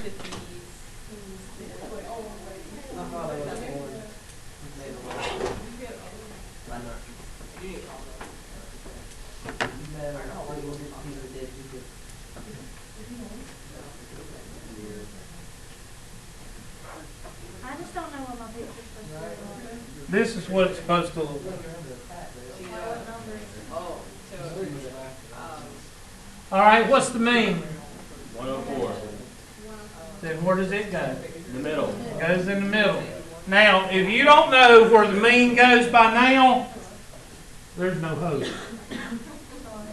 I just don't know what my picture's supposed to look like. This is what it's supposed to look like. What number is it? All right, what's the mean? 104. Then where does it go? In the middle. It goes in the middle. Now, if you don't know where the mean goes by now, there's no hope.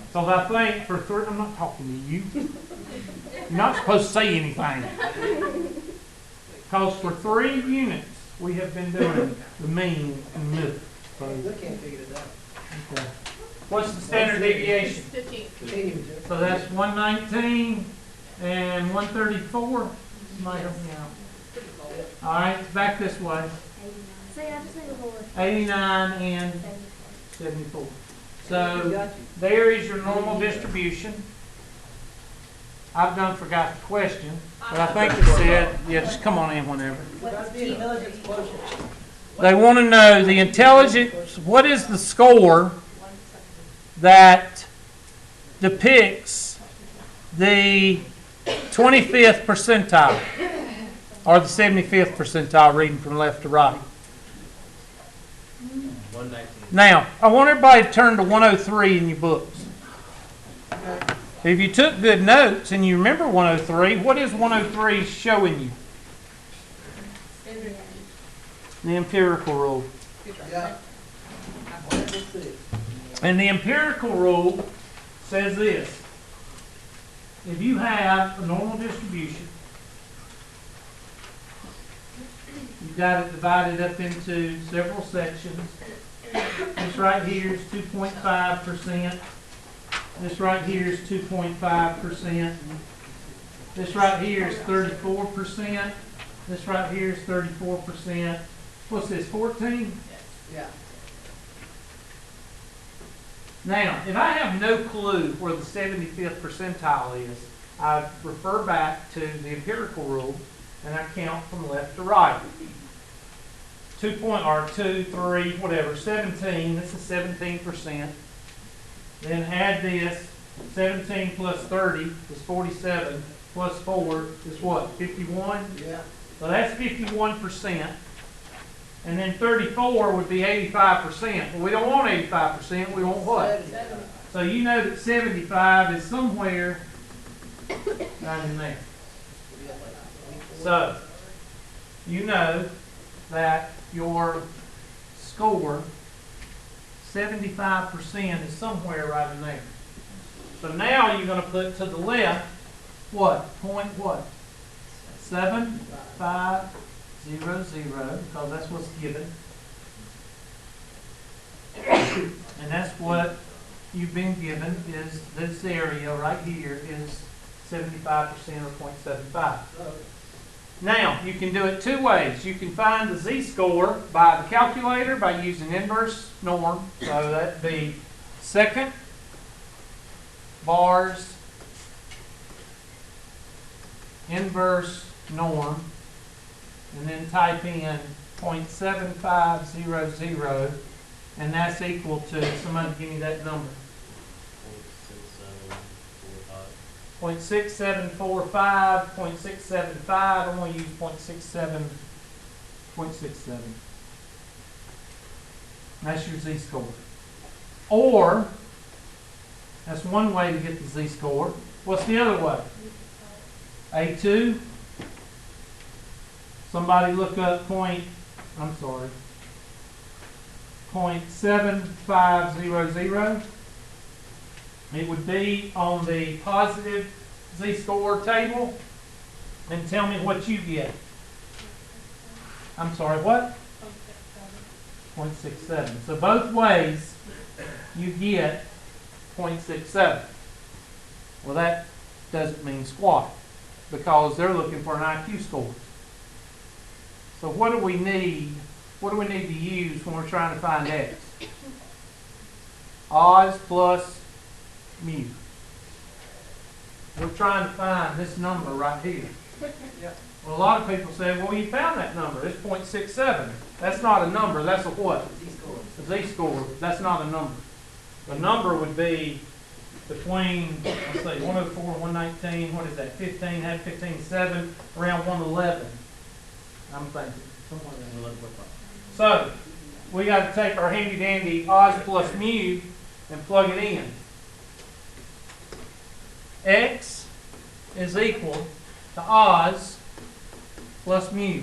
Because I think for three, I'm not talking to you. You're not supposed to say anything. Because for 3 units, we have been doing the mean in the middle. So, can't figure it out. okay. What's the standard deviation? 15. So that's 119 and 134. Somebody help me out. All right, back this way. 89. See, I just need a board. 89 and 74. So Got you. there is your normal distribution. I've done forgot the question, but I think it said, yeah, just come on in whenever. What's the intelligence quotient? They want to know the intelligence, what is the score that depicts the 25th percentile or the 75th percentile, reading from left to right. 119. Now, I want everybody to turn to 103 in your books. If you took good notes and you remember 103, what is 103 showing you? The empirical rule. Yeah. And the empirical rule says this. If you have a normal distribution, you've got it divided up into several sections. This right here is 2.5%. This right here is 2.5%. This right here is 34%. This right here is 34%. What's this, 14? Yeah. Now, if I have no clue where the 75th percentile is, I refer back to the empirical rule and I count from left to right. 2, 3, whatever, 17, this is 17%. Then add this, 17 plus 30 is 47, plus 4 is what, 51? Yeah. So that's 51%. And then 34 would be 85%. Well, we don't want 85%, we want what? So you know that 75 is somewhere right in there. So, you know that your score, 75% is somewhere right in there. So now you're going to put to the left, what? Point what? 7500, because that's what's given. And that's what you've been given, is this area right here is 75% or 0.75. Now, you can do it 2 ways. You can find the z-score by the calculator by using inverse norm. So that'd be second bars inverse norm, and then type in 0.7500, and that's equal to, somebody give me that number, 0.6745, 0.675, I'm going to use 0.67. That's your z-score. Or, that's one way to get the z-score. What's the other way? A2. Somebody look up 0.7500. It would be on the positive z-score table. And tell me what you get. I'm sorry, what? 0.67. So both ways you get 0.67. Well, that doesn't mean squat, because they're looking for an IQ score. So what do we need? What do we need to use when we're trying to find x? Oz plus mu. We're trying to find this number right here. Yeah. Well, a lot of people say, well, you found that number, it's 0.67. That's not a number, that's a what? Z-score. A Z-score, that's not a number. The number would be between, let's see, 104, 119, what is that, 15, had 15, 7, around 111. I'm thinking, somewhere around 11. So, we got to take our handy dandy Oz plus mu and plug it in. X is equal to Oz plus mu.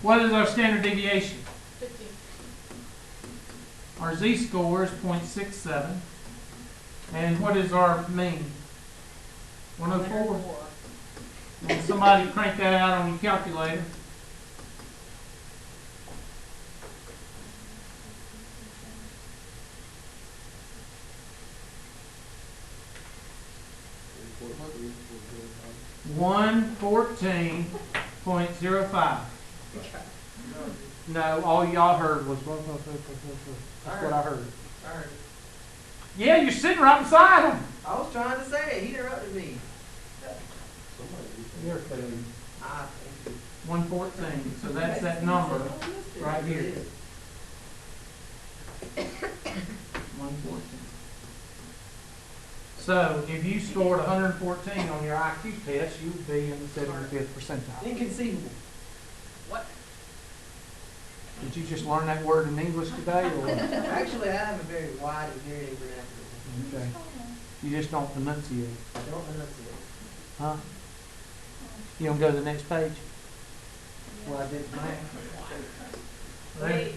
What is our standard deviation? 50. Our Z-score is 0.67. And what is our mean? 104. And somebody crank that out on your calculator. $114.05. No, all y'all heard was that's what I heard. I heard it. Yeah, you're sitting right beside him. I was trying to say it. He interrupted me. You're kidding. Ah, 114. So that's that number right here. 114. So if you scored 114 on your IQ test, you would be in the 75th percentile. inconceivable. Did you just learn that word in English today, or what? Actually, I have a very wide and varied vernacular. Okay. You just don't enunciate, I don't enunciate. huh? You don't go to the next page? Well, I did mine. Wait.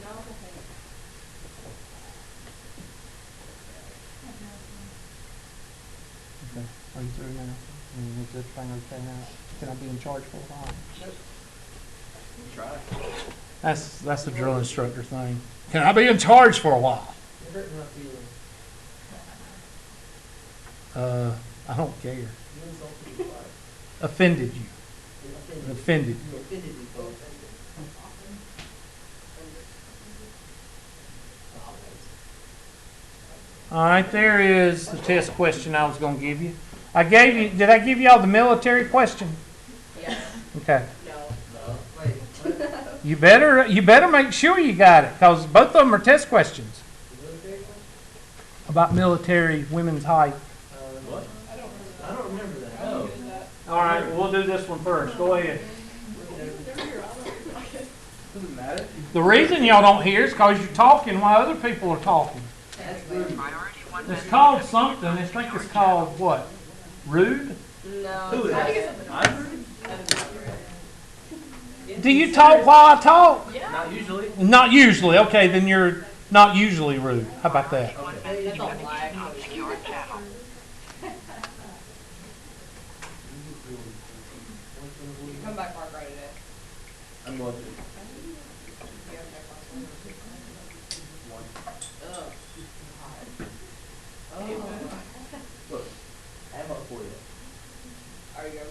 No. Okay. Are you through now? Is everything okay now? Can I be in charge for a while? Try. That's the drill instructor thing. Can I be in charge for a while? It hurt my feelings. I don't care. You insulted me twice. Offended you. You offended. Offended. You offended me, folks. All right, there is the test question I was going to give you. Did I give y'all the military question? Yes. Okay. No. No. Wait, what? You better make sure you got it, because both of them are test questions The military one? about military women's height. What? I don't remember that. No. All right, well, we'll do this one first. Go ahead. Doesn't matter. The reason y'all don't hear is because you're talking while other people are talking. That's rude. It's called something. I think it's called what? Rude? No. Who is I think that? it's something I'm rude. Do you talk while I talk? Yeah. Not usually. Not usually. Okay, then you're not usually rude. How about that? Okay. That's a lie. Come back, Mark, right today. I'm going to. Oh. Look, I have about 40. Are you going to?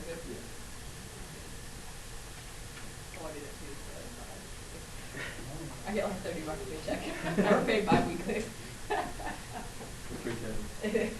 Oh, I did it too, so that's fine. I get like $30 a paycheck. I'm paid bi-weekly. It is.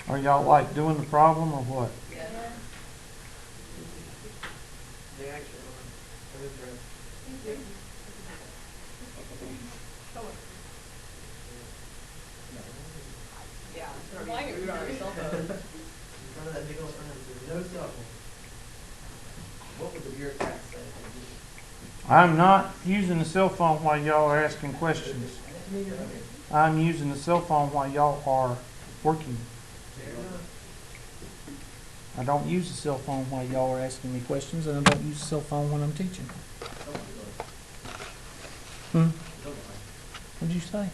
Are y'all like doing the problem or what? Yeah. The action one. I'm impressed. Yeah. We're playing it rude on our cell phone. In front of that big old sign that says no cell phone. What would the bureaucrats say? I'm not using the cell phone while y'all are asking questions. Okay. I'm using the cell phone while y'all are working. I don't use the cell phone while y'all are asking me questions, and I don't use the cell phone when I'm teaching. What'd you say?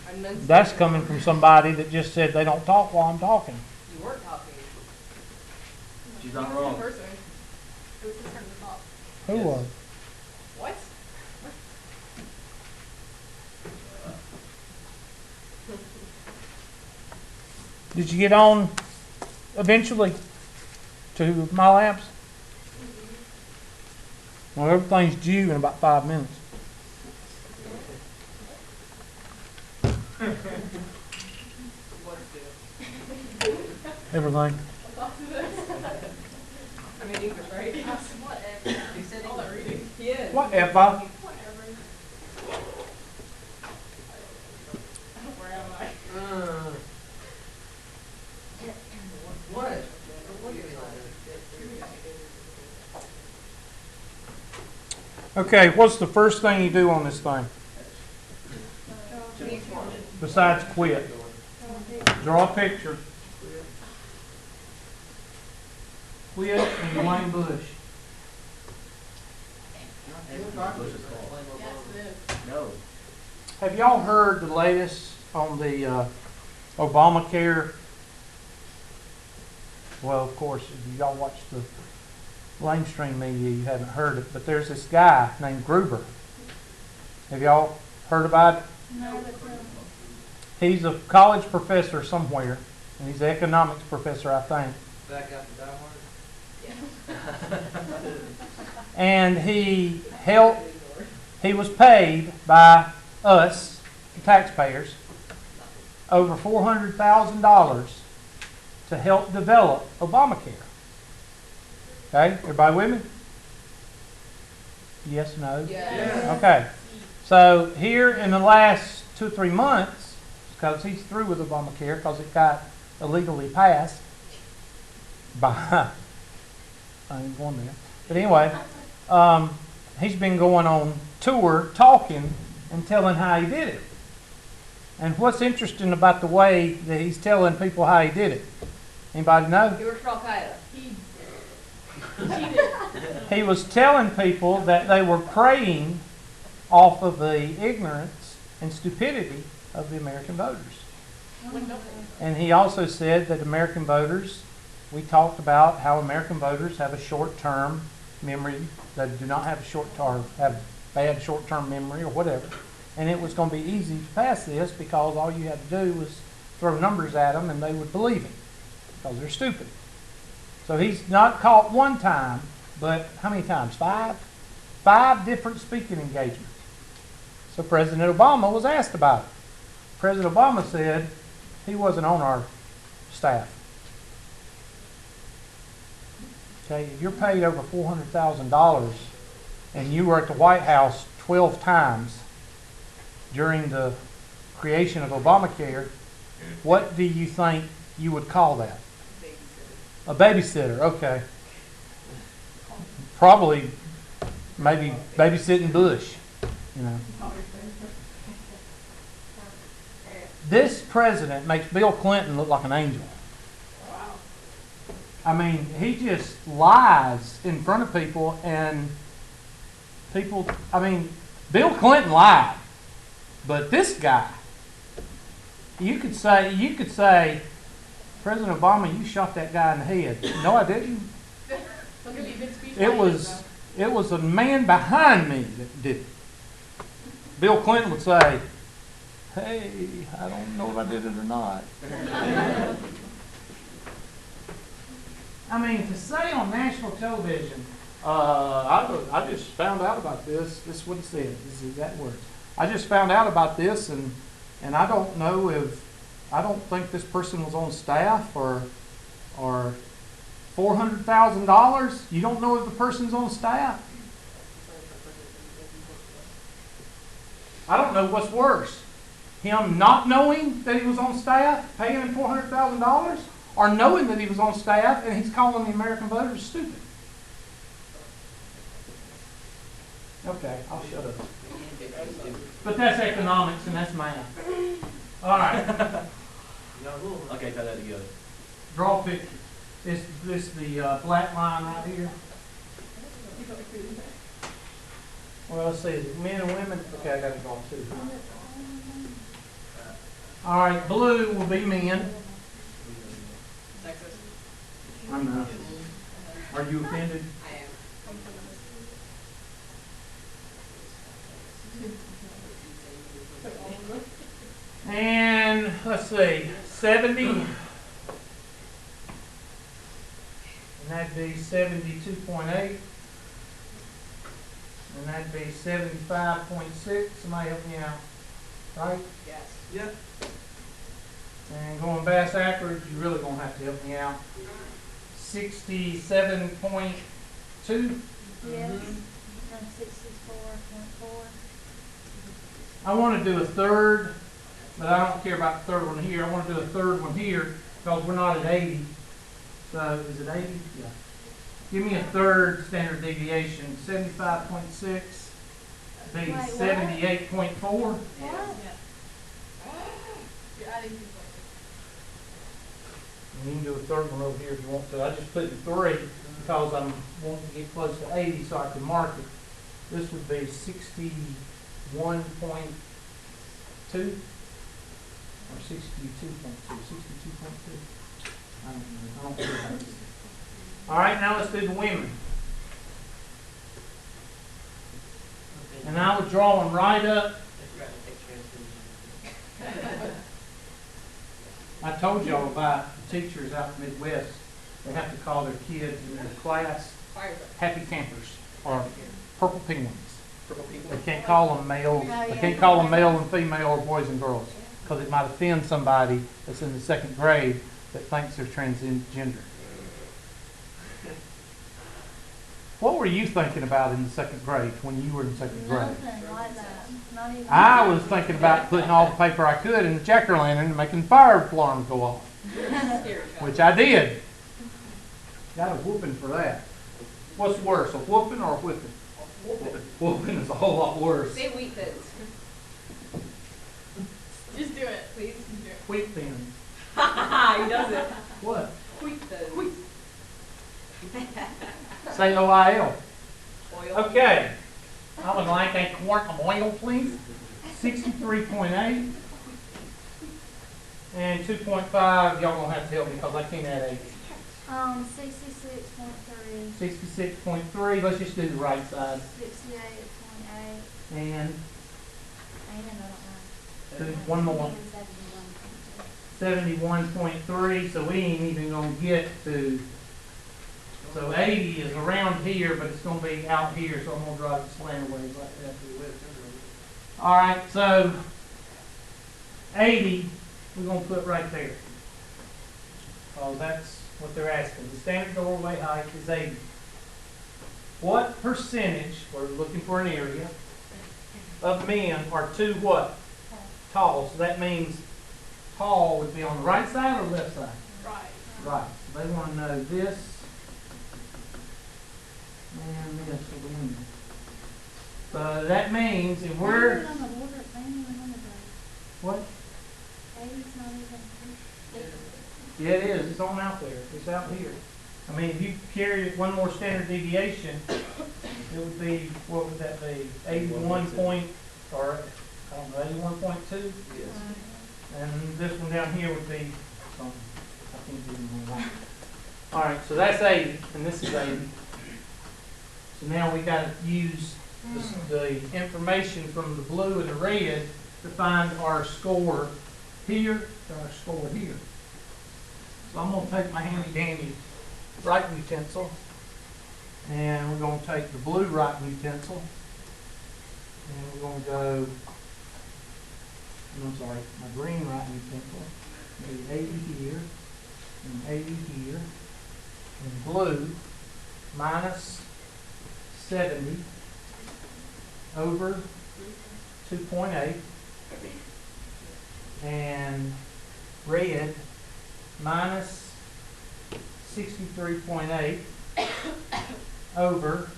And then That's coming from somebody that just said they don't talk while I'm talking. You weren't talking. She's not He was wrong. the person. It was his turn to talk. Who Yes. was? What? Did you get on eventually to my labs? Well, everything's due in about 5 minutes. What's due? Everything. I mean, English, right? Yes. Whatever. He said all that reading. He is. Whatever. Whatever. Where am I? What? Okay, what's the first thing you do on this thing besides quit? Draw a picture. Quit and Dwayne Bush. Yes, it is. No. Have y'all heard the latest on the Obamacare? Well, of course, if y'all watch the mainstream media, you haven't heard it, but there's this guy named Gruber. Have y'all heard about it? No. He's a college professor somewhere, and he's an economics professor, I think. Back after Die Hard? And he was paid by us, the taxpayers, over $400,000 to help develop Obamacare. Okay, everybody with me? Yes, no? Yes. Okay, so here in the last 2 or 3 months, because he's through with Obamacare, because it got illegally passed by, I ain't going there. But anyway, he's been going on tour talking and telling how he did it. And what's interesting about the way that he's telling people how he did it? Anybody know? He worked for Al Qaeda. He was telling people that they were preying off of the ignorance and stupidity of the American voters. And he also said that American voters, we talked about how American voters have a short-term memory, they do not have have bad short-term memory or whatever. And it was going to be easy to pass this because all you had to do was throw numbers at them and they would believe it because they're stupid. So he's not caught one time, but how many times? 5? 5 different speaking engagements. So President Obama was asked about it. President Obama said he wasn't on our staff. Okay, if you're paid over $400,000 and you were at the White House 12 times during the creation of Obamacare, what do you think you would call that? A babysitter, okay. Probably, maybe babysitting Bush, you know. This president makes Bill Clinton look like an angel. I mean, he just lies in front of people, and people, I mean, Bill Clinton lied, but this guy, you could say, President Obama, you shot that guy in the head. No, I didn't. It was a man behind me that did it. Bill Clinton would say, hey, I don't know if I did it or not. I mean, to say on national television, I just found out about this. This is what it said. This is exact words. I just found out about this, and I don't know I don't think this person was on staff or $400,000. You don't know if the person's on staff. I don't know what's worse. Him not knowing that he was on staff, paying him $400,000, or knowing that he was on staff and he's calling the American voters stupid. Okay, I'll shut up. But that's economics and that's math. All right, Y'all rule. Okay, tie that together. draw a picture. This the black line right here. Well, let's see, is it men and women? Okay, I gotta draw two. All right, blue will be men. Sexist. I'm not. Are you offended? I am. And let's see, 70. And that'd be 72.8. And that'd be 75.6. Somebody help me out. Right? Yes. Yep. And going Bass Ackerage, you're really gonna have to help me out. 67.2. Yes, from 64.4. I want to do a third, but I don't care about the third one here. I want to do a third one here because we're not at 80. So is it 80? Yeah. Give me a third standard deviation. 75.6 be Wait, what? 78.4. What? You're adding 2 points. And you can do a third one over here if you want to. I just put in 3 because I'm wanting to get close to 80 so I can mark it. This would be 61.2 or 62.2. 62.2. I don't care. All right, now let's do the women. And I would draw them right up. I told y'all about the teachers out in the Midwest. They have to call their kids in their class Fire. happy campers or purple penguins. Purple people. They can't call them male. They can't call them male and female or boys and girls because it might offend somebody that's in the 2nd grade that thinks they're transgender. What were you thinking about in the 2nd grade when you were in 2nd grade? Nothing like that. Not even. I was thinking about putting all the paper I could in the jack-o'-lantern and making fire alarms go off, Scary. which I did. Got a whooping for that. What's worse, a whooping or a whipping? Whooping is a whole lot worse. Say wheat thins. Just do it, please. Just do it. Wheat thins. He does it. What? Wheat thins. Say OIL. Oil. Okay. I would like a quart of oil, please. 63.8. And 2.5, y'all gonna have to help me because I can't add 80. 66.3. 66.3, let's just do the right side. 68.8. And I don't know. do one more. 71.2. 71.3, so we ain't even gonna get to, so 80 is around here, but it's gonna be out here, so I'm gonna draw the slant away like that. All right, so 80, we're gonna put right there. Oh, that's what they're asking. The standard doorway height is 80. What percentage, we're looking for an area, of men are too what? Tall. So that means tall would be on the right side or left side? Right. Right. So they want to know this and this for the women. So that means if we're, On the order, family on the day. what? 80's not even. Yeah, it is. It's on out there. It's out here. I mean, if you carry it one more standard deviation, it would be, what would that be? 81 point, or, I don't know, 81.2? Yes. And this one down here would be something. I can't do more. All right, so that's 80, and this is 80. So now we got to use the information from the blue and the red to find our score here to our score here. So I'm going to take my handy dandy writing utensil, and we're going to take the blue writing utensil, and we're going to go, I'm sorry, my green writing utensil, maybe 80 here, and 80 here, and blue minus 70 over 2.8, and red minus 63.8 over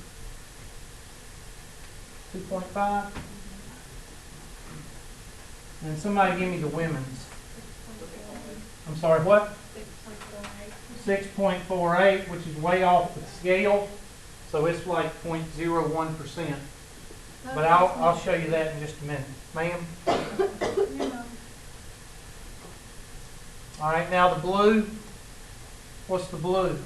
2.5. And somebody give me the women's. I'm sorry, what? 6.48, which is way off the scale, so it's like 0.01%. But I'll show you that in just a minute. Ma'am? All right, now the blue. What's the blue?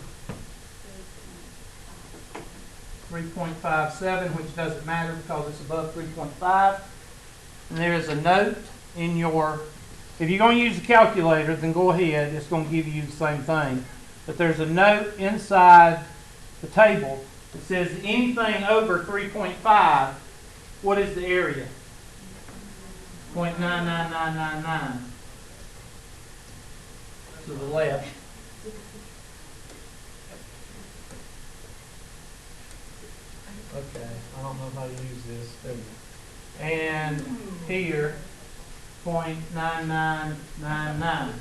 3.57, which doesn't matter because it's above 3.5. And there is a note in your, if you're going to use the calculator, then go ahead. It's going to give you the same thing. But there's a note inside the table that says anything over 3.5, what is the area? 0.99999. To the left. Okay, I don't know how to use this. There we go. And here, 0.9999.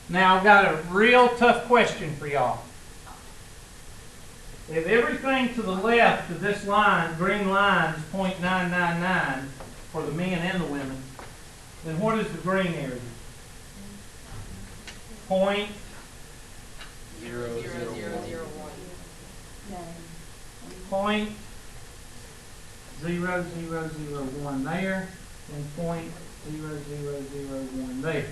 Now I've got a real tough question for y'all. If everything to the left of this line, green line, is 0.999 for the men and the women, then what is the green area? 0.0001. Point 0.0001 there and 0.0001 there.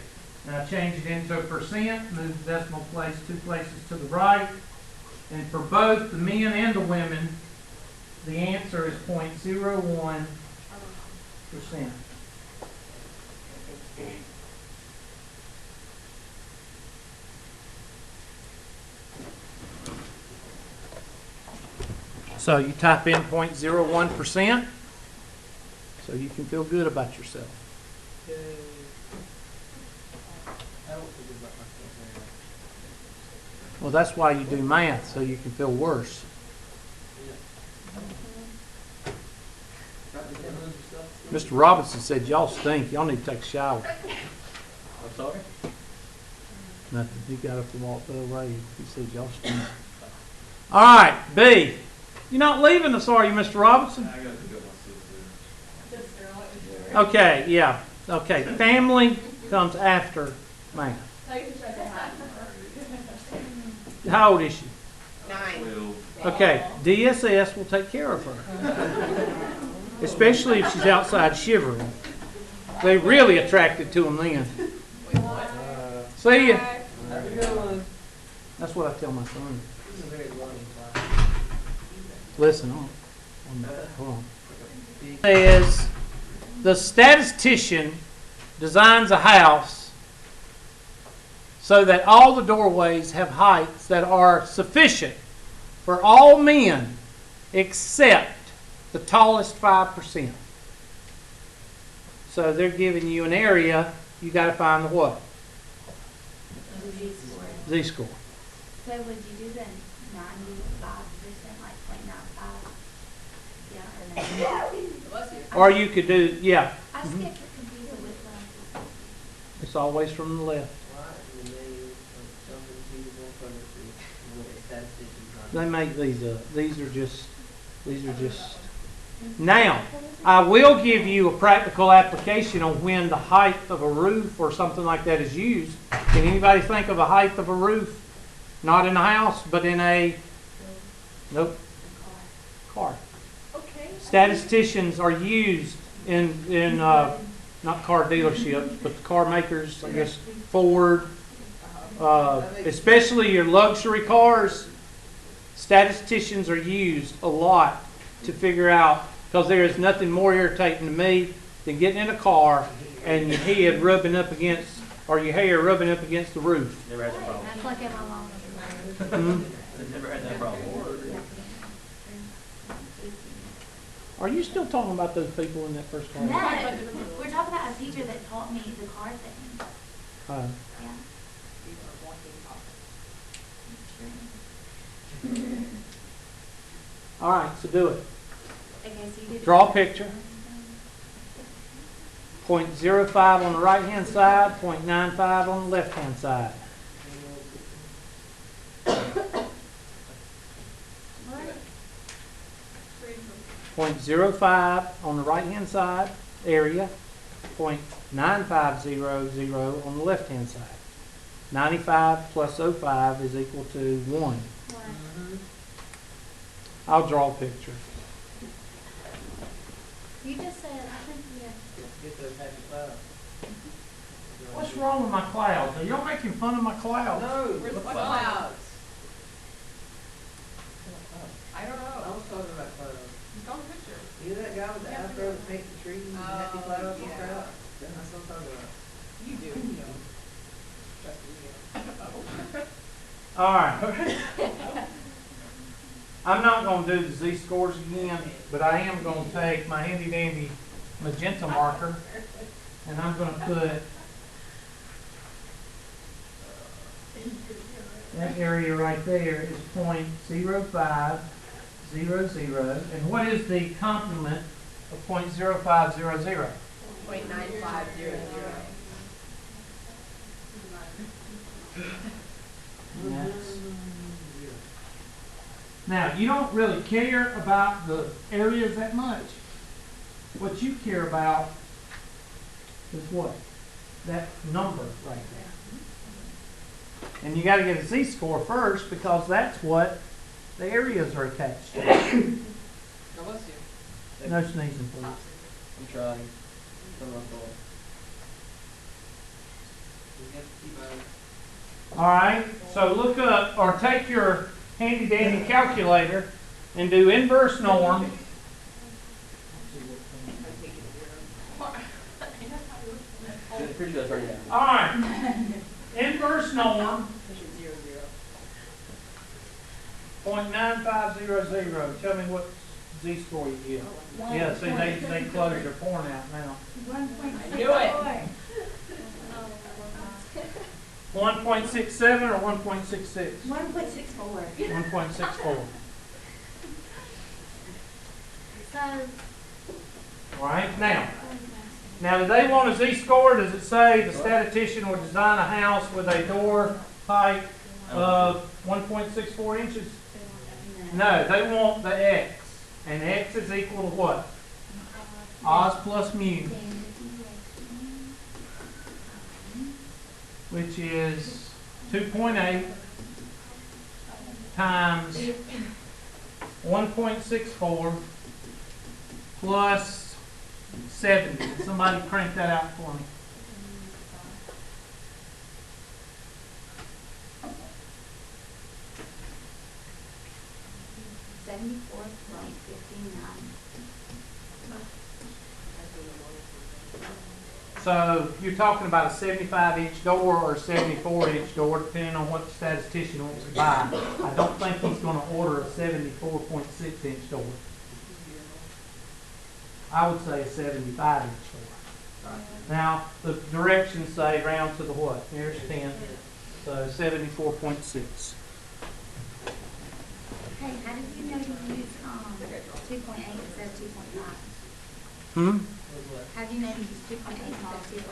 Now change it into a percent, move the decimal place 2 places to the right, and for both the men and the women, the answer is 0.01%. So you type in 0.01% so you can feel good about yourself. I don't think about myself Well, that's why you do math, so you can feel worse. Mr. Robinson said, y'all stink. Y'all need to take a shower. I'm sorry? Nothing. He got up and walked away. He said, y'all stink. All right, B. You're not leaving us, are you, Mr. Robinson? I gotta pick up my sister. Okay, yeah. Okay, family comes after math. How old is she? 12. Okay, DSS will take care of her. Especially if she's outside shivering. They really attracted to them then. See ya. Have a good one. That's what I tell my son. This is a very loving class. Listen, hold on. Says the statistician designs a house so that all the doorways have heights that are sufficient for all men except the tallest 5%. So they're giving you an area, you got to find the what? Z-score. So would you do the 95%, like 0.95? Yeah, or no? Or you could do, yeah, I just get confused with it's always from the left. Why in the name of something feasible from the statisticians? They make these up. These are just. Now, I will give you a practical application on when the height of a roof or something like that is used. Can anybody think of a height of a roof? Not in a house, but in a, nope, car. Okay. Statisticians are used in not car dealerships, but the car makers, I guess, Ford, especially your luxury cars. Statisticians are used a lot to figure out, because there is nothing more irritating to me than getting in a car and your head rubbing up against, or your hair rubbing up against the roof. Never had that problem. That's like in my long. Never had that problem. No, Are you still talking about those people in that first car? we're talking about a teacher that taught me the car thing. Uh, Yeah. all right, so do it. Okay, so you did. Draw a picture. 0.05 on the right-hand side, 0.95 on the left-hand side. 0.05 on the right-hand side area, 0.95 9500 on the left-hand side. 95 plus 05 is equal to 1. One. Mm-hmm. I'll draw a picture. You just said, I think, yeah. Get those happy clouds. What's wrong with my clouds? Are y'all making fun of my clouds? No, Where's the what clouds? I don't I know. was talking about clouds. It's on the picture. You know that guy with the afro that paints the trees and happy clouds and crap? That's what I'm talking about. You do, you know. Trust me, you know. All right. I'm not going to do the z-scores again, but I am going to take my handy dandy magenta marker and I'm going to put that area right there is 0.0500. And what is the complement of 0.0500? 0.9500. Yes. Now, you don't really care about the areas that much. What you care about is what? That number right there. And you got to get a z-score first because that's what the areas are attached to. God bless you. No sneezing, please. I'm trying. From my fault. We have to keep on. All right, so look up or take your handy dandy calculator and do inverse norm. Pretty sure that's right now. All right, inverse norm, 0.9500. Tell me what z-score you get. Yeah, see, they closed their porn out now. 1.64. knew it. 1.67 or 1.66? 1.64. 1.64. So, All right, now do they want a z-score? Does it say the statistician will design a house with a door height of 1.64 inches? No, they want the x. And x is equal to what? Oz plus mu, which is 2.8 times 1.64 plus 70. Can somebody crank that out for me? So you're talking about a 75-inch door or a 74-inch door, depending on what the statistician wants to buy. I don't think he's going to order a 74.6-inch door. I would say a 75-inch door. Now, the directions say round to the what? Here's 10. So 74.6. hey, how did you know you used 2.8 instead of 2.5? Hmm? How do you know you used 2.8 instead of 2.5?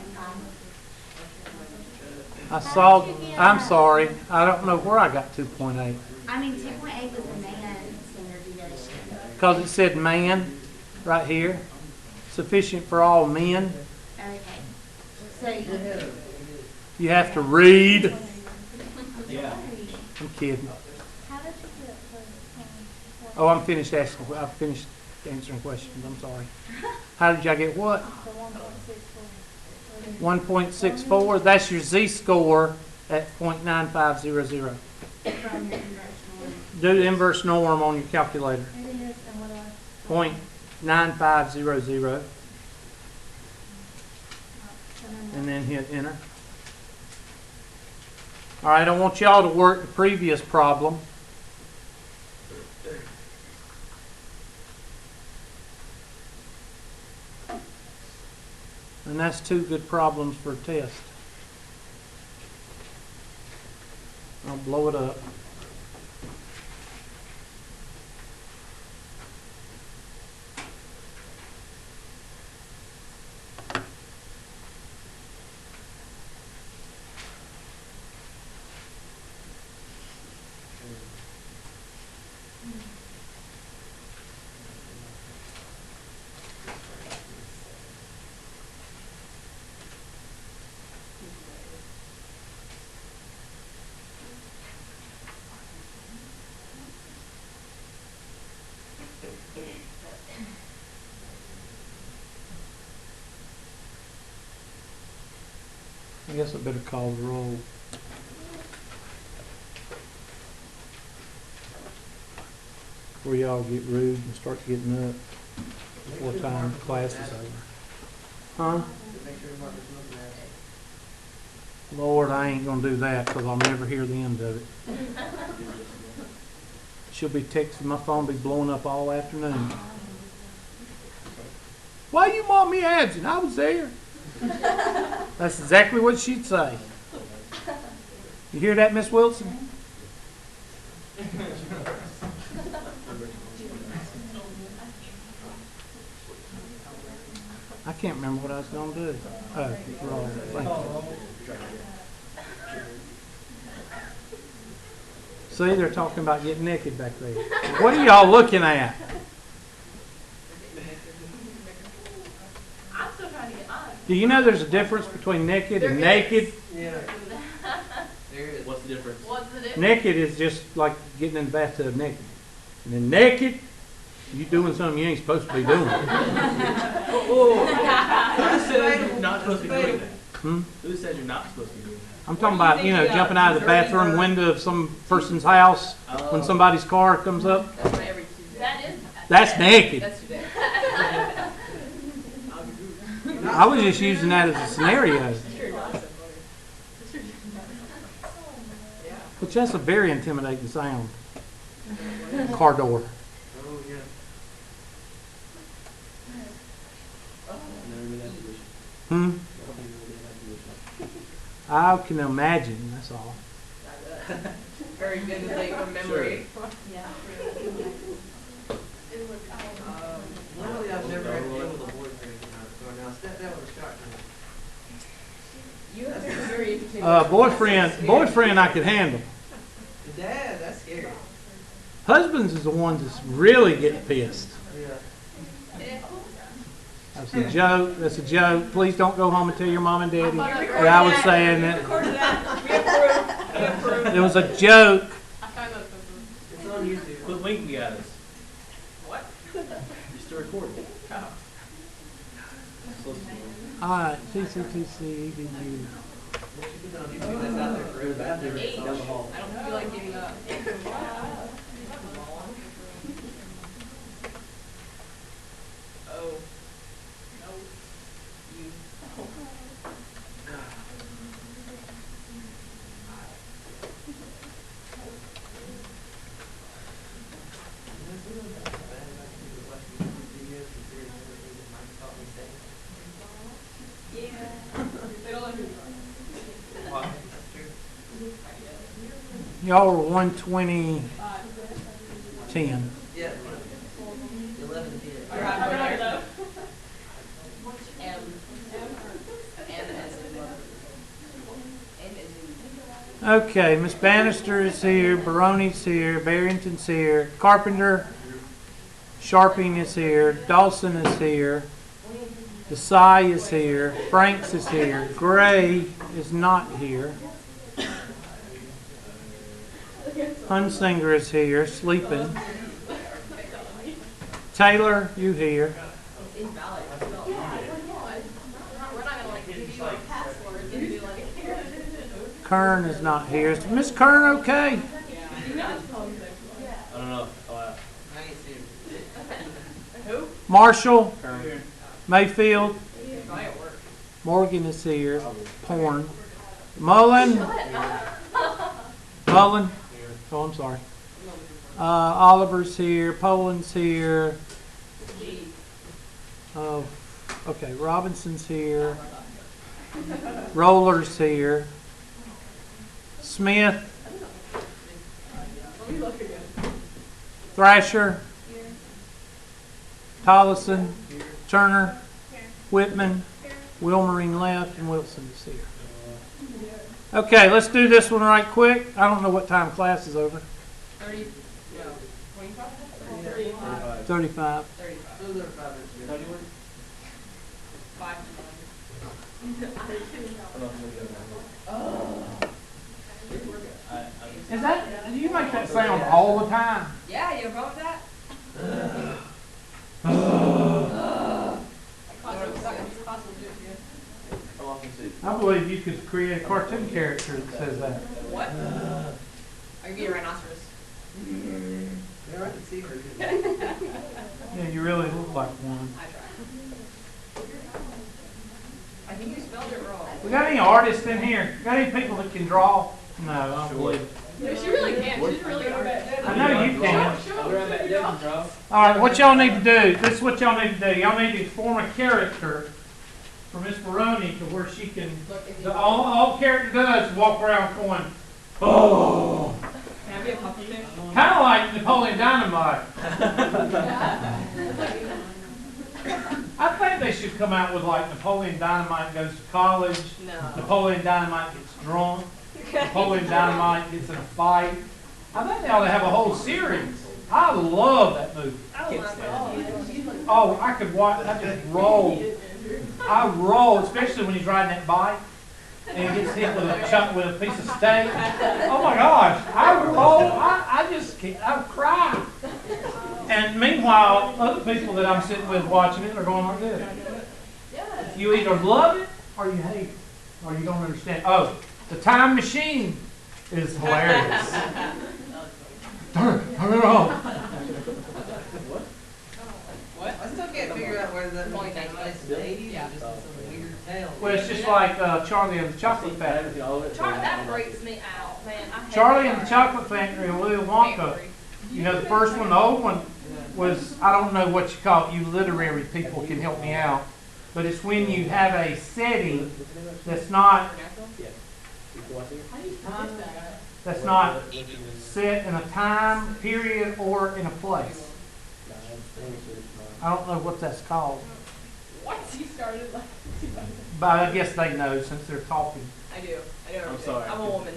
I saw, I'm sorry, I don't know where I got 2.8. I mean, 2.8 was the man standard deviation. Because it said man right here. Sufficient for all men. Okay. So you, You have to read. Yeah. I'm kidding. how did you get the Oh, I'm finished answering questions. I'm sorry. How did y'all get what? 1.64. That's your z-score at 0.9500. from your inverse norm? Do the inverse norm on your calculator. It is, and what do I? 0.9500. And then hit enter. All right, I want y'all to work the previous problem. And that's 2 good problems for a test. I'll blow it up. I guess I better call the roll. Before y'all get rude and start getting up before time class is over. Huh? Make sure Mark is looking at it. Lord, I ain't gonna do that because I'll never hear the end of it. She'll be texting, my phone be blowing up all afternoon. Why you want me absent? I was there. That's exactly what she'd say. You hear that, Miss Wilson? I can't remember what I was gonna do. Oh, wrong. Thank you. See, they're talking about getting naked back there. What are y'all looking at? I'm still trying to get mine. Do you know there's a difference between naked and naked? Yeah. There is. What's the difference? What's the difference? Naked is just like getting in the bathtub naked. And then naked, you doing something you ain't supposed to be doing. Who says you're not supposed to be doing that? Hmm? Who says you're not supposed to be doing that? I'm talking about, jumping out of the bathroom window of some person's house when somebody's car comes up. That's my every Tuesday. That is. That's naked. That's today. I was just using that as a scenario. Sure, not so funny. Sure, yeah. Which that's a very intimidating sound. Car door. Oh, yeah. Never been in that position. Hmm? Never been in that position. I can imagine, that's all. Very vividly from memory. Literally, I've never had to deal with a boyfriend now. That was a shock to me. You have been very interesting. Boyfriend I could handle. The dad, that's scary. Husbands is the ones that really get pissed. Yeah. That's a joke. That's a joke. Please don't go home and tell your mom and daddy that I was saying that. We approve. It was a joke. I found those It's on YouTube. Quit winking at us. What? You're still recording. Oh. Supposed to be. All right, TCTC, EDU. What you put on YouTube, that's out there forever. Down the hall. I don't feel like giving up. Oh. No. You. Yeah. They don't let me. Y'all were 120, 10. Yeah. 11 kids. You're halfway there. M. M as in love. M as in. Okay, Miss Bannister is here, Baroni's here, Barrington's here, Carpenter, Sharping is here, Dawson is here, Desai is here, Franks is here, Gray is not here, Hunsinger is here, sleeping, Taylor, you here, It's invalid. We're not gonna give you a password and be like. Kern is not here. Is Miss Kern okay? I don't know. I ain't serious. Who? Marshall, Current. Mayfield, Probably at work. Morgan is here, Porn, Mullen, Mullen, oh I'm sorry, Oliver's here, Poland's here, G. oh, okay, Robinson's here, Roller's here, Smith, Let me look again. Thrasher, Tollison, Turner, Whitman, Wilmering left, and Wilson is here. Okay, let's do this one right quick. I don't know what time class is over. 30, no, 25? 35. 35. Those are 5 minutes ago. 5 to 9. Is that, do you make that sound all the time? Yeah, you wrote that? It's possible to do it again. How often I believe you could create a cartoon character that says that. What? Are you being a rhinoceros? Yeah, I can see her. Yeah, you really look like one. I tried. I think you spelled it wrong. We got any artists in here? Got any people that can draw? No, I don't Sure. believe it. No, she really can. She's really artistic. I know you can. I'll grab that deck and draw. All right, what y'all need to do, this is what y'all need to do. Y'all need to form a character for Miss Baroni to where she can, Look, if you all character does is walk around going, oh. can I be a puppy fish? Kind of like Napoleon Dynamite. I think they should come out with like Napoleon Dynamite goes to college, No. Napoleon Dynamite gets drunk, Napoleon Dynamite gets in a fight. I think they ought to have a whole series. I love that movie. Oh, I could watch, I just roll. I roll, especially when he's riding that bike and he gets hit with a chunk with a piece of steak. Oh my gosh, I roll, I just can't, I cry. And meanwhile, other people that I'm sitting with watching it are going like this. You either love it or you hate it, or you don't understand. Oh, the time machine is hilarious. Turn it off. What? I still can't figure out whether that movie takes place in the 80s Yeah. or just in some weird town. Well, it's just like Charlie and the Chocolate Factory. That freaks me out, man. I hate Charlie that. and the Chocolate Factory and Willy Wonka. You know, the first one, the old one, was, I don't know what you call it, you literary people can help me out, but it's when you have a setting that's not set in a time, period, or in a place. I don't know what that's called, What? You started like. but I guess they know since they're talking. I do. I do. I'm sorry. I'm a woman.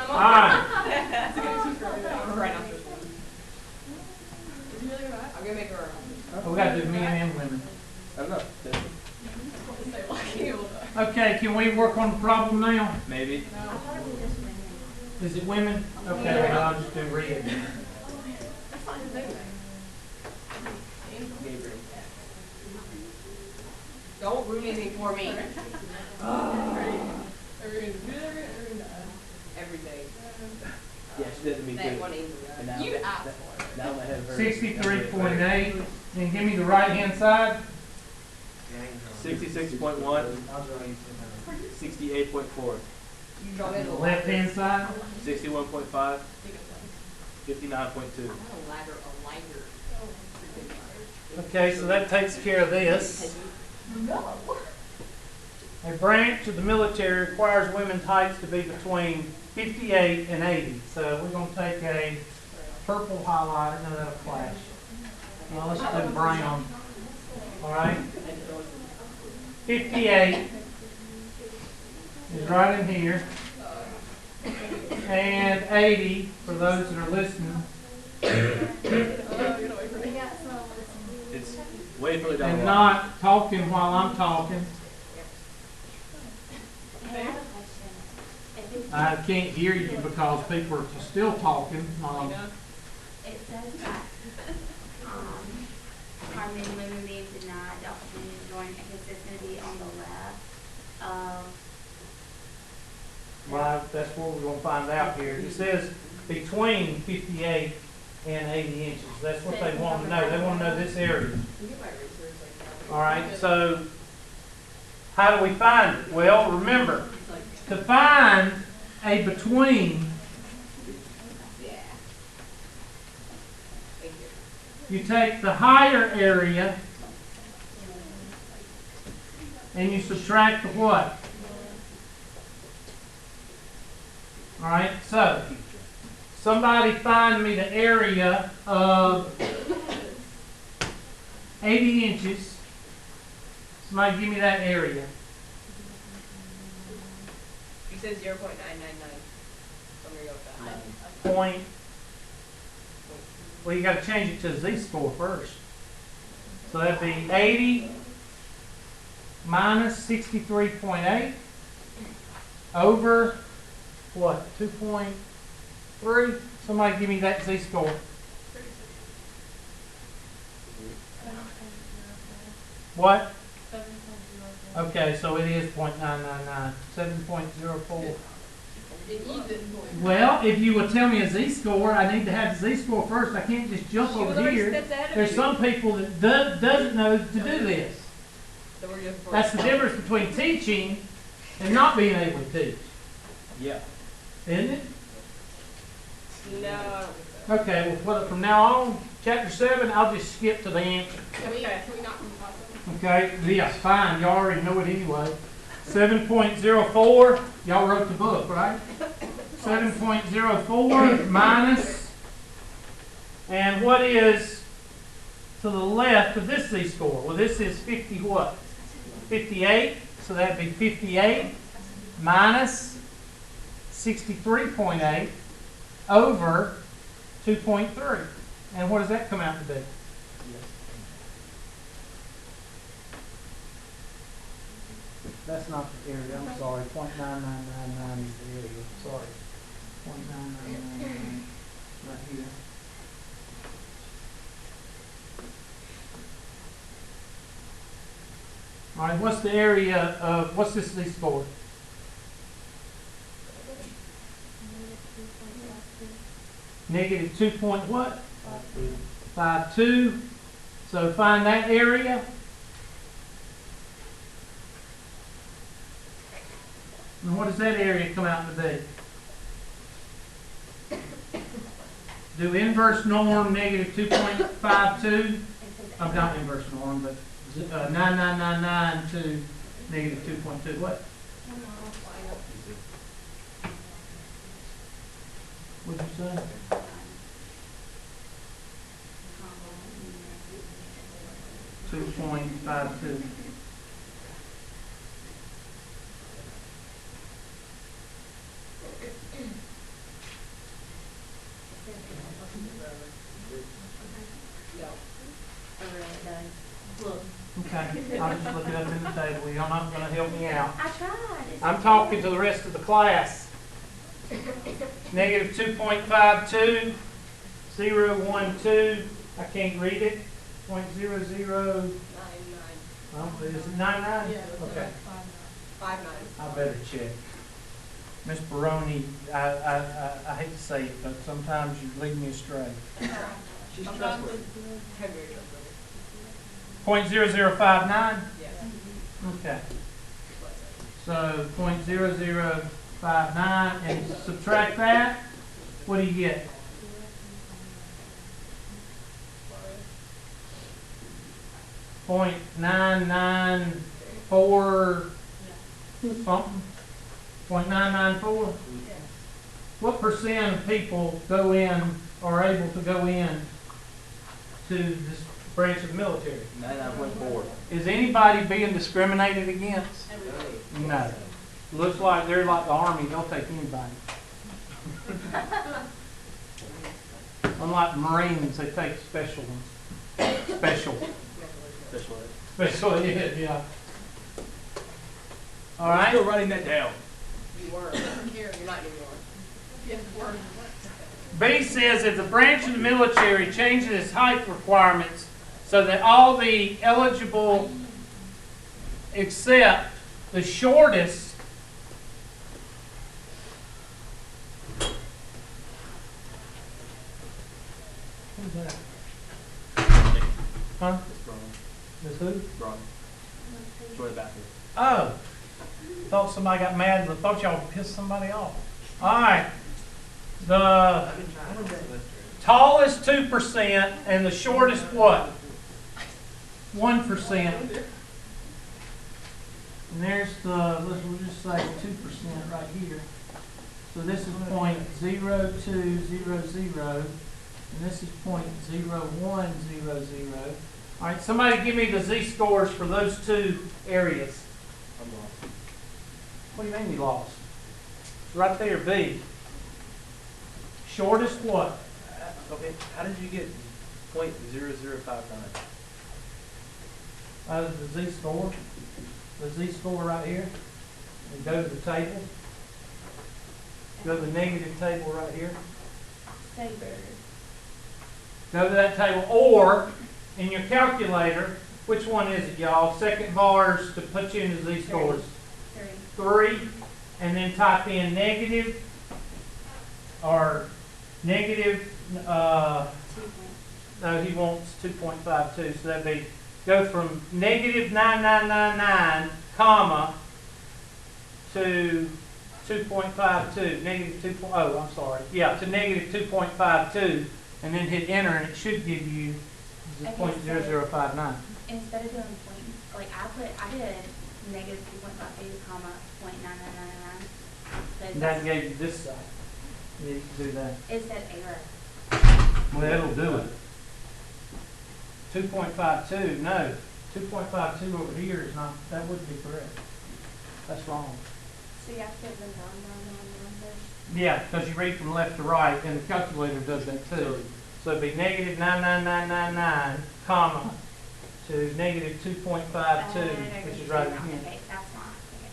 All right. That's a good excuse for everything. I'm a rhinoceros woman. Is he really right? I'm gonna make her a rhinoceros. We gotta do men and women. I don't know. Say lucky you will. Okay, can we work on the problem now? Maybe. Is it women? Okay, well, I'll just do red. That's not his name. Gabriel. Don't ruin anything for me. Every day. Yeah, she doesn't mean That good. one easy. And now- You asked for it. Now I have her. 63.8, and give me the right-hand side. 66.1, 68.4, You draw it. Left-hand side. 61.5, 59.2. Not a ladder, a lighter. Okay, so that takes care of this. No. A branch of the military requires women's heights to be between 58 and 80. So we're going to take a purple highlighter. No, that'll flash. Well, let's do brown. All right. 58 is right in here. And 80, for those that are listening, We got some listening. It's way further down and the line. not talking while I'm talking. I have a question. If it's, I can't hear you because people are still talking. it says that, are men and women being denied the opportunity to join, I guess it's gonna be on the left of, Well, that's what we're gonna find out here. It says between 58 and 80 inches. That's what they want to know. They want to know this area. All right, so how do we find it? Well, remember, to find a between, Yeah. Thank you. you take the higher area and you subtract the what? All right, so somebody find me the area of 80 inches. Somebody give me that area. You said 0.999. So I'm gonna go with that. Point. Well, you got to change it to a z-score first. So that'd be 80 minus 63.8 over what? 2.3. Somebody give me that z-score. Okay, so it is 0.999, 7.04. It even. Well, if you would tell me a z-score, I need to have the z-score first. I can't just jump She was over already here. steps ahead of There's you. some people that doesn't know to do this. So we're just. That's the difference between teaching and not being able to teach, Yeah. isn't it? No, I don't think so. Okay, well, from now on, chapter 7, I'll just skip to the answer. Can we not combine them? Okay, yeah, fine, y'all already know it anyway. 7.04, y'all wrote the book, right? 7.04 minus, and what is to the left of this z-score? Well, this is 50 what? 58, so that'd be 58 minus 63.8 over 2.3. And what does that come out to be? That's not the area, I'm sorry, 0.9999 is the area, sorry. 0.9999, right here. All right, what's the area of, what's this z-score? Negative 2 point what? 52. So find that area. And what does that area come out to be? Do inverse norm negative 2.52. I'm not inverse norm, but 9999 to negative 2.2. What? What'd you say? Two point five two. Okay, I'll just look it up in the table. You're not going to help me out. I tried. I'm talking to the rest of the class. Negative 2.52, 0.12. I can't read it. 0.00. Oh, is it 99? Yeah. Okay. 5.9. I better check. Miss Baroni, I hate to say it, but sometimes you lead me astray. She's Sometimes trustworthy. it's heavier than 0.0059? Yes. Okay. So 0.0059 and subtract that, what do you get? .994 something? 0.994? What percent of people go in, are able to go in to this branch of the military? 99.4. Is anybody being discriminated against? No. Looks like they're like the Army, they'll take anybody. Unlike the Marines, they take special ones. Special. Special ed. Special ed, yeah. All I'm still right. writing that down. You were. Here, you're not anymore. Yes, were. B says if the branch of the military changes its height requirements so that all the eligible except the shortest who's that? Huh? It's wrong. This who? Wrong. Join the bathroom. Oh, thought somebody got mad. I thought y'all pissed somebody off. All right. The tallest 2% and the shortest what? 1%. And there's the, we'll just say 2% right here. So this is 0.0200, and this is 0.0100. All right, somebody give me the z-scores for those two areas. I'm lost. What do you mean you lost? It's right there, B. Shortest what? Okay, how did you get .0059? Out of the z-score. The z-score right here. And go to the table. Go to the negative table right here. Go to that table. Or, in your calculator, Which one is it, y'all? Second bars to put you into Z-scores. 3. 3, and then type in negative, or negative, 2 no, he wants 2.52, so that'd be, go from negative 9999, comma, to 2.52, negative 2. Oh, I'm sorry. Yeah, to negative 2.52, and then hit enter, and it should give you Okay, 0.0059. Instead of doing point, like I did negative 2.52, comma, 0.9999. So And that gave you this side. You need to do that. it said error. Well, that'll do it. 2.52, no. 2.52 over here is not, that wouldn't be correct. That's wrong. So you have to put the non first? Yeah, because you read from left to right, and the calculator does that too. So it'd be negative 99999, comma, to negative 2.52, which is right in here. Okay, that's fine. Okay.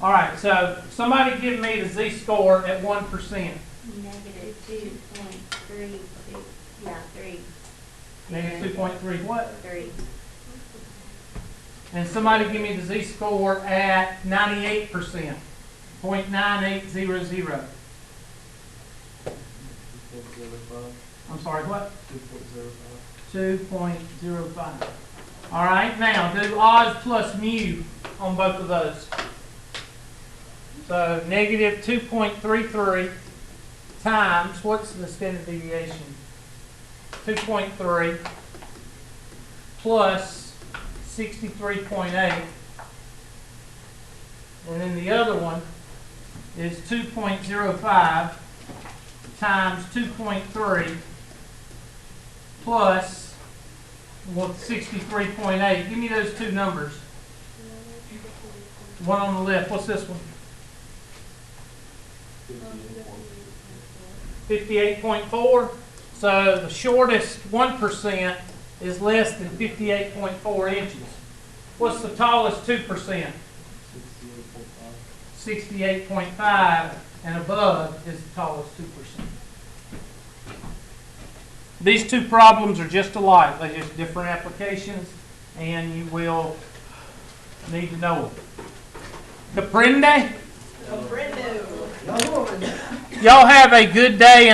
All right, so somebody give me the Z-score at 1%. Negative 2.32, yeah, 3. Negative 2.3 what? 3. And somebody give me the Z-score at 98%, 0.9800. I'm sorry, what? 2.05. All right, now do odds plus mu on both of those. So negative 2.33 times, what's the standard deviation? 2.3 plus 63.8. And then the other one is 2.05 times 2.3 plus, well, 63.8. Give me those two numbers. One on the left. What's this one? 58.4. So the shortest 1% is less than 58.4 inches. What's the tallest 2%? 68.5, and above is the tallest 2%. These two problems are just alike. They're just different applications, and you will need to know them. Comprende? No woman. Y'all have a good day, and